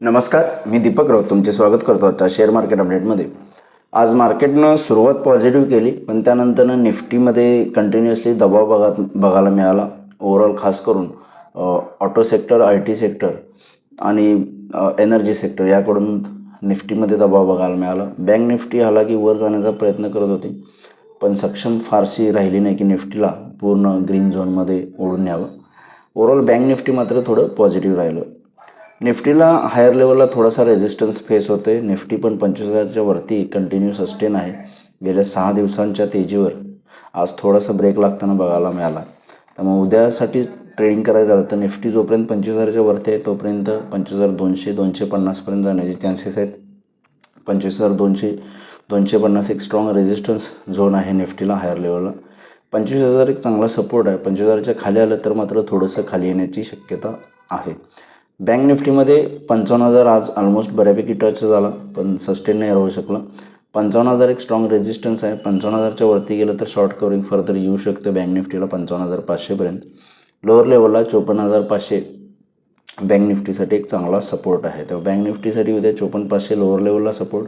नमस्कार, मी दीपक राऊत तुमचे स्वागत करतो आता शेअर मार्केट अपडेटमध्ये. आज मार्केटनं सुरुवात पॉझिटिव्ह केली, पण त्यानंतर निफ्टीमध्ये कंटिन्युअसली दबाव बघायला मिळाला. ओव्हरऑल खास करून ऑटो सेक्टर, IT सेक्टर आणि एनर्जी सेक्टर याकडून निफ्टीमध्ये दबाव बघायला मिळाला. बँक निफ्टी हालाकी वर जाण्याचा प्रयत्न करत होती, पण सक्षम फारशी राहिली नाही की निफ्टीला पूर्ण ग्रीन झोनमध्ये ओढून न्यावं. ओव्हरऑल बँक निफ्टी मात्र थोडं पॉझिटिव्ह राहिलं. निफ्टीला हायर लेवलला थोडासा रेजिस्टन्स फेस होते. निफ्टी पण 25,000च्या वरती कंटिन्यू सस्टेन आहे. गेल्या 6 दिवसांच्या तेजीवर आज थोडासा ब्रेक लागताना बघायला मिळाला. त्यामुळे उद्यासाठी ट्रेडिंग करायचं झालं तर निफ्टी जोपर्यंत 25,000च्या वरती आहे तोपर्यंत 25,200 250पर्यंत जाण्याचे चान्सेस आहेत. 25,200 250 एक स्ट्रॉंग रेजिस्टन्स झोन आहे निफ्टीला हायर लेवलला. 25,000 एक चांगला सपोर्ट आहे. 25,000च्या खाली आलं तर मात्र थोडंसं खाली येण्याची शक्यता आहे. बँक निफ्टीमध्ये 55,000 आज ऑलमोस्ट बऱ्यापैकी टच झाला, पण सस्टेन नाही राहू शकला. 55,000 एक स्ट्रॉंग रेजिस्टन्स आहे. 55,000च्या वरती गेलं तर शॉर्ट कवरिंग फर्दर येऊ शकतं बँक निफ्टीला 55,500पर्यंत. लोअर लेवलला 54,500 बँक निफ्टीसाठी एक चांगला सपोर्ट आहे. तेव्हा बँक निफ्टीसाठी उद्या 54,500 लोअर लेवलला सपोर्ट,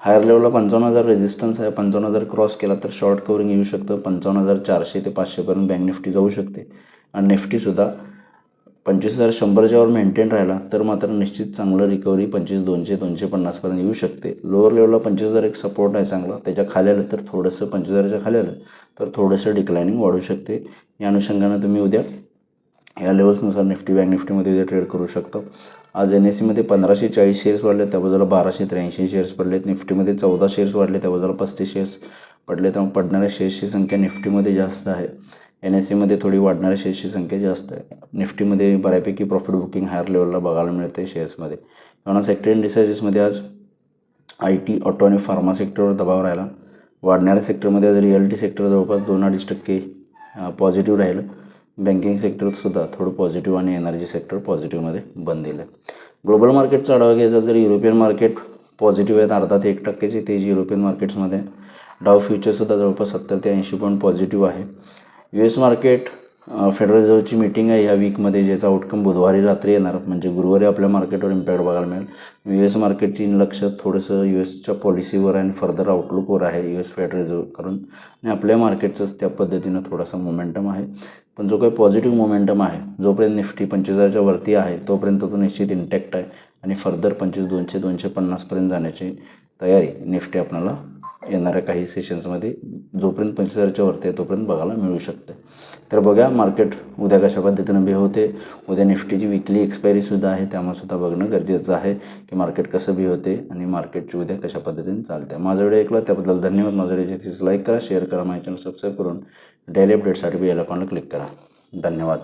हायर लेवलला 55,000 रेजिस्टन्स आहे. 55,000 क्रॉस केला तर शॉर्ट कवरिंग येऊ शकतं. 55,400 ते 500पर्यंत बँक निफ्टी जाऊ शकते. आणि निफ्टीसुद्धा 25,100च्या वर मेंटेन राहिला तर मात्र निश्चित चांगलं रिकव्हरी 25,200 250पर्यंत येऊ शकते. लोअर लेवलला 25,000 एक सपोर्ट आहे चांगला. त्याच्या खाली आलं तर थोडंसं 25,000च्या खाली आलं तर थोडंसं डिक्लायनिंग वाढू शकते. या अनुषंगानं तुम्ही उद्या या लेवल्सनुसार निफ्टी बँक निफ्टीमध्ये उद्या ट्रेड करू शकता. आज NSEमध्ये 1,540 शेअर्स वाढले, त्या बाजूला 1,283 शेअर्स पडलेत. निफ्टीमध्ये 14 शेअर्स वाढले, त्या बाजूला 35 शेअर्स पडले. त्यामुळे पडणाऱ्या शेअर्सची संख्या निफ्टीमध्ये जास्त आहे. NSEमध्ये थोडी वाढणाऱ्या शेअर्सची संख्या जास्त आहे. निफ्टीमध्ये बऱ्यापैकी प्रॉफिट बुकिंग हायर लेवलला बघायला मिळते शेअर्समध्ये. त्यामुळे सेक्टर इंडिसायजेसमध्ये आज IT, ऑटो आणि फार्मा सेक्टरवर दबाव राहिला. वाढणाऱ्या सेक्टरमध्ये आज रिअल्टी सेक्टर जवळपास 2-2.5% पॉझिटिव्ह राहिलं. बँकिंग सेक्टरसुद्धा थोडं पॉझिटिव्ह आणि एनर्जी सेक्टर पॉझिटिव्हमध्ये बंद दिलं. ग्लोबल मार्केटचा आढावा घ्यायचा तर युरोपियन मार्केट पॉझिटिव्ह आहेत. अर्धा ते 1% तेजी युरोपियन मार्केट्समध्ये. डाव फ्युचरसुद्धा जवळपास 70 ते 80 पॉईंट पॉझिटिव्ह आहे. US मार्केट फेडरल रिझर्व्हची मीटिंग आहे या वीकमध्ये, ज्याचा आउटकम बुधवारी रात्री येणार, म्हणजे गुरुवारी आपल्या मार्केटवर इम्पॅक्ट बघायला मिळेल. US मार्केटची लक्ष थोडंसं USच्या पॉलिसीवर आणि फर्दर आउटलुकवर आहे US फेडरल रिझर्व्ह करून, आणि आपल्या मार्केटचंच त्या पद्धतीनं थोडासा मोमेंटम आहे. पण जो काही पॉझिटिव्ह मोमेंटम आहे, जोपर्यंत निफ्टी 25,000च्या वरती आहे तोपर्यंत तो निश्चित इंटॅक्ट आहे. आणि फर्दर 25,200 250पर्यंत जाण्याची तयारी निफ्टी आपल्याला येणाऱ्या काही सेशन्समध्ये जोपर्यंत 25,000च्या वरती आहे तोपर्यंत बघायला मिळू शकते. तर बघा मार्केट उद्या कशा पद्धतीनं बिहेव होते. उद्या निफ्टीची विकली एक्सपायरीसुद्धा आहे, त्यामुळे सुद्धा बघणं गरजेचं आहे की मार्केट कसं बिहेव होते आणि मार्केटची उद्या कशा पद्धतीने चालते. माझा व्हिडिओ ऐकला त्याबद्दल धन्यवाद. माझा व्हिडिओ लाईक करा, शेअर करा, माझ्या चॅनल सबस्क्राईब करून डेली अपडेटसाठी बेल आयकॉनला क्लिक करा. धन्यवाद.